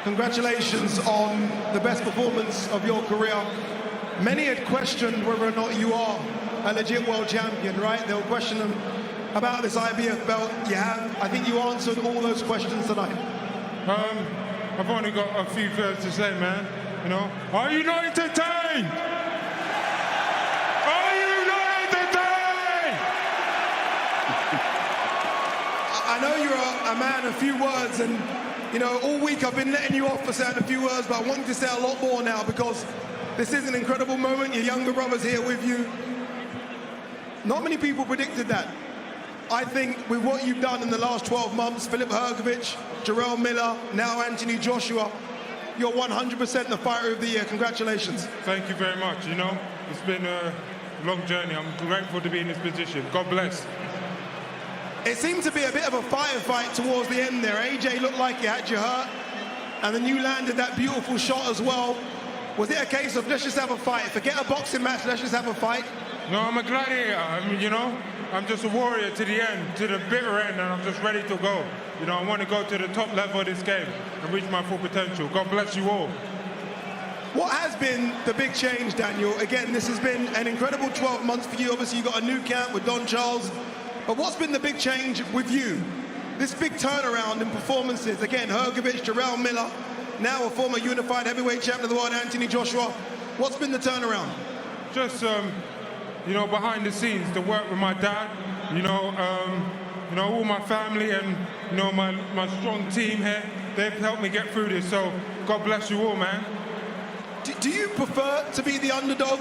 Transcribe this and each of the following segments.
Congratulations on the best performance of your career. Many had questioned whether or not you are a legit world champion, right? They were questioning about this IBF belt you have. I think you answered all those questions tonight. I've only got a few words to say, man. You know, are you not entertained? Are you not entertained? I know you're a man of few words, and you know, all week I've been letting you off for saying a few words, but I want you to say a lot more now because this is an incredible moment. Your younger brother's here with you. Not many people predicted that. I think with what you've done in the last 12 months, Filip Hrgović, Jarrell Miller, now Anthony Joshua, you're 100% the fighter of the year. Congratulations. Thank you very much. You know, it's been a long journey. I'm grateful to be in this position. God bless. It seemed to be a bit of a firefight towards the end there. AJ looked like you had your hurt, and then you landed that beautiful shot as well. Was it a case of let's just have a fight? Forget a boxing match, let's just have a fight? No, I'm a gladiator. I mean, you know, I'm just a warrior to the end, to the bitter end, and I'm just ready to go. You know, I want to go to the top level of this game and reach my full potential. God bless you all. What has been the big change, Daniel? Again, this has been an incredible 12 months for you. Obviously, you got a new camp with Don Charles. But what's been the big change with you? This big turnaround in performances. Again, Hrgović, Jarrell Miller, now a former unified heavyweight champion of the world, Anthony Joshua. What's been the turnaround? Just, you know, behind the scenes, to work with my dad, you know, all my family and, you know, my strong team here. They've helped me get through this, so God bless you all, man. Do you prefer to be the underdog?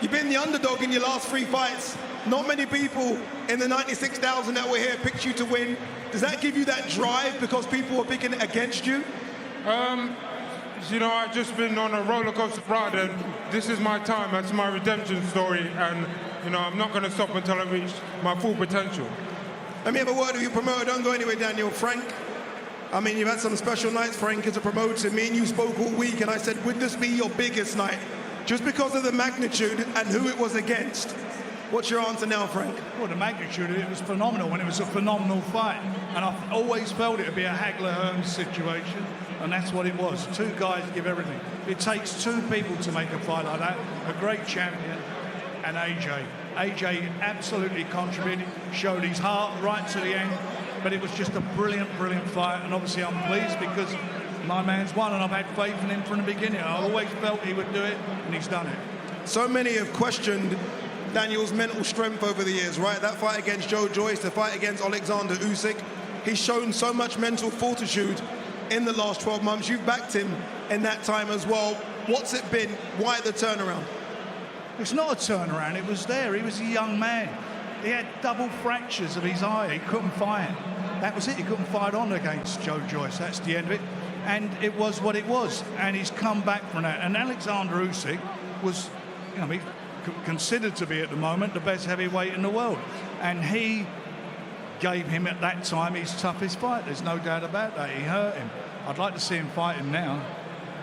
You've been the underdog in your last 3 fights. Not many people in the 96,000 that were here picked you to win. Does that give you that drive because people were picking against you? You know, I've just been on a roller coaster ride, and this is my time. That's my redemption story, and you know, I'm not going to stop until I reach my full potential. Let me have a word with your promoter. Don't go anywhere, Daniel. Frank, I mean, you've had some special nights, Frank, as a promoter. Me and you spoke all week, and I said, would this be your biggest night? Just because of the magnitude and who it was against. What's your answer now, Frank? Well, the magnitude of it was phenomenal, and it was a phenomenal fight. And I've always felt it would be a Hagler-Hearn situation, and that's what it was. 2 guys give everything. It takes 2 people to make a fight like that. A great champion and AJ. AJ absolutely contributed, showed his heart right to the end, but it was just a brilliant, brilliant fight. And obviously I'm pleased because my man's won, and I've had faith in him from the beginning. I always felt he would do it, and he's done it. So many have questioned Daniel's mental strength over the years, right? That fight against Joe Joyce, the fight against Alexander Usyk. He's shown so much mental fortitude in the last 12 months. You've backed him in that time as well. What's it been? Why the turnaround? It's not a turnaround, it was there. He was a young man. He had double fractures of his eye. He couldn't fight. That was it. He couldn't fight on against Joe Joyce. That's the end of it. And it was what it was. And he's come back from that. And Alexander Usyk was, you know, considered to be at the moment the best heavyweight in the world, and he gave him at that time his toughest fight. There's no doubt about that. He hurt him. I'd like to see him fight him now,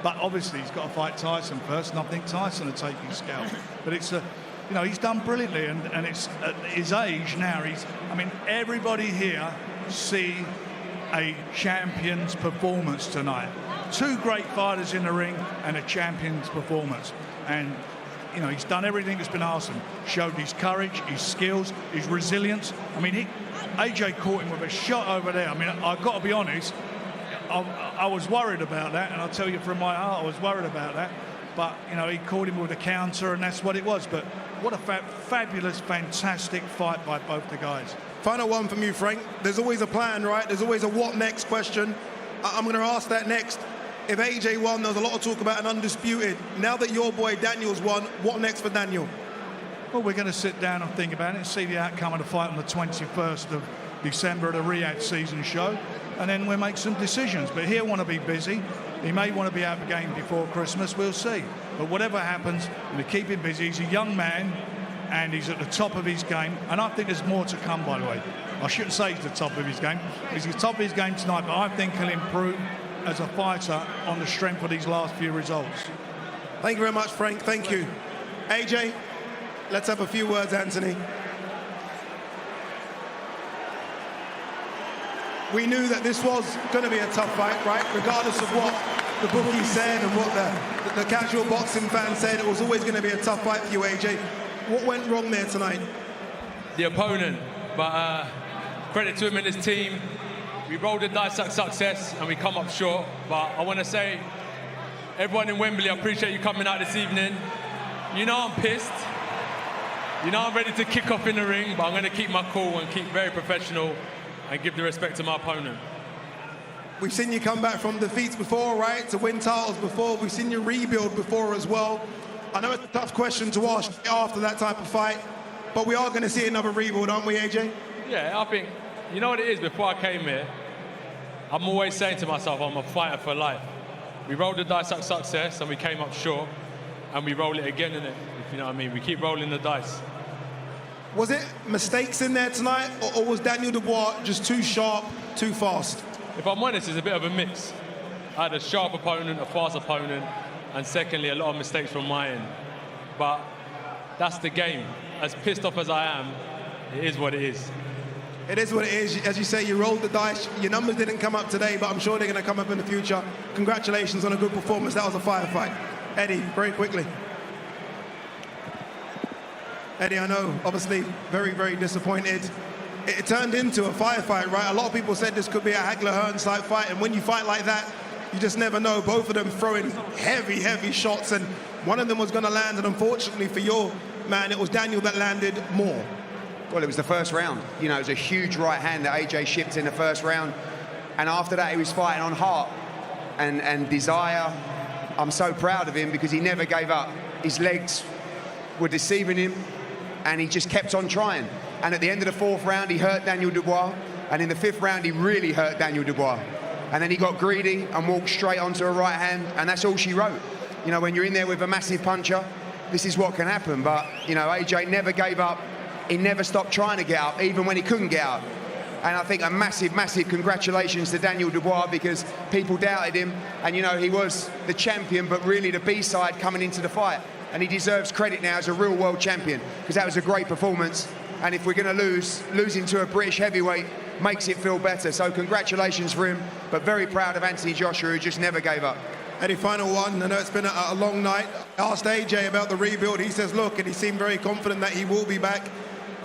but obviously he's got to fight Tyson first, and I think Tyson will take his scalp. But it's a, you know, he's done brilliantly, and it's at his age now. I mean, everybody here see a champion's performance tonight. 2 great fighters in the ring and a champion's performance, and you know, he's done everything that's been asked of him. Showed his courage, his skills, his resilience. I mean, AJ caught him with a shot over there. I mean, I've got to be honest, I was worried about that, and I'll tell you from my heart, I was worried about that. But, you know, he caught him with a counter, and that's what it was. But what a fabulous, fantastic fight by both the guys. Final one from you, Frank. There's always a plan, right? There's always a what next question. I'm going to ask that next. If AJ won, there was a lot of talk about an undisputed. Now that your boy Daniel's won, what next for Daniel? Well, we're going to sit down and think about it and see the outcome of the fight on the 21st of December at the Riyadh season show, and then we'll make some decisions. But he'll want to be busy. He may want to be out of the game before Christmas. We'll see. But whatever happens, we're going to keep him busy. He's a young man, and he's at the top of his game. And I think there's more to come, by the way. I shouldn't say he's the top of his game. He's at the top of his game tonight, but I think he'll improve as a fighter on the strength of these last few results. Thank you very much, Frank. Thank you. AJ, let's have a few words, Anthony. We knew that this was going to be a tough fight, right? Regardless of what the bookies said and what the casual boxing fans said, it was always going to be a tough fight for you, AJ. What went wrong there tonight? The opponent, but credit to him and his team. We rolled the dice at success and we come up short, but I want to say, everyone in Wembley, I appreciate you coming out this evening. You know I'm pissed. You know I'm ready to kick off in the ring, but I'm going to keep my cool and keep very professional and give the respect to my opponent. We've seen you come back from defeats before, right? To win titles before. We've seen you rebuild before as well. I know it's a tough question to ask after that type of fight, but we are going to see another rebuild, aren't we, AJ? Yeah, I think, you know what it is, before I came here, I'm always saying to myself, I'm a fighter for life. We rolled the dice at success and we came up short, and we roll it again, innit? If you know what I mean. We keep rolling the dice. Was it mistakes in there tonight, or was Daniel Dubois just too sharp, too fast? If I'm honest, it's a bit of a mix. I had a sharp opponent, a fast opponent, and secondly, a lot of mistakes from my end. But that's the game. As pissed off as I am, it is what it is. It is what it is. As you say, you rolled the dice. Your numbers didn't come up today, but I'm sure they're going to come up in the future. Congratulations on a good performance. That was a firefight. Eddie, very quickly. Eddie, I know, obviously, very, very disappointed. It turned into a firefight, right? A lot of people said this could be a Hagler-Hearn type fight, and when you fight like that, you just never know. Both of them throwing heavy, heavy shots, and one of them was going to land, and unfortunately for your man, it was Daniel that landed more. Well, it was the first round. You know, it was a huge right hand that AJ shipped in the first round, and after that, he was fighting on heart and desire. I'm so proud of him because he never gave up. His legs were deceiving him, and he just kept on trying. And at the end of the fourth round, he hurt Daniel Dubois. And in the fifth round, he really hurt Daniel Dubois. And then he got greedy and walked straight onto a right hand, and that's all she wrote. You know, when you're in there with a massive puncher, this is what can happen. But, you know, AJ never gave up. He never stopped trying to get up, even when he couldn't get up. And I think a massive, massive congratulations to Daniel Dubois, because people doubted him. And, you know, he was the champion, but really the B-side coming into the fight. And he deserves credit now as a real world champion, because that was a great performance. And if we're going to losing to a British heavyweight makes it feel better. So congratulations for him, but very proud of Anthony Joshua, who just never gave up. Eddie, final one. I know it's been a long night. I asked AJ about the rebuild. He says, look, and he seemed very confident that he will be back.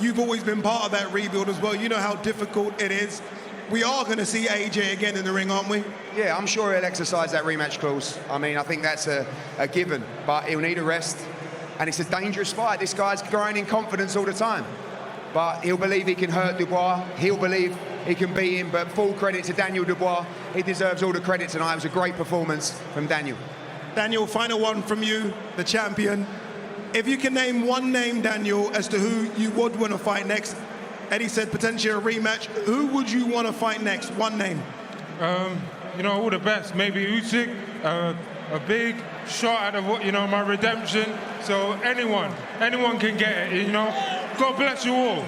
You've always been part of that rebuild as well. You know how difficult it is. We are going to see AJ again in the ring, aren't we? Yeah, I'm sure he'll exercise that rematch clause. I mean, I think that's a given, but he'll need a rest. And it's a dangerous fight. This guy's growing in confidence all the time. But he'll believe he can hurt Dubois. He'll believe he can beat him. But full credit to Daniel Dubois. He deserves all the credit tonight. It was a great performance from Daniel. Daniel, final one from you, the champion. If you can name one name, Daniel, as to who you would want to fight next, Eddie said potentially a rematch. Who would you want to fight next? One name. You know, all the best. Maybe Usyk, a big shot at my redemption. So anyone can get it, you know. God bless you all.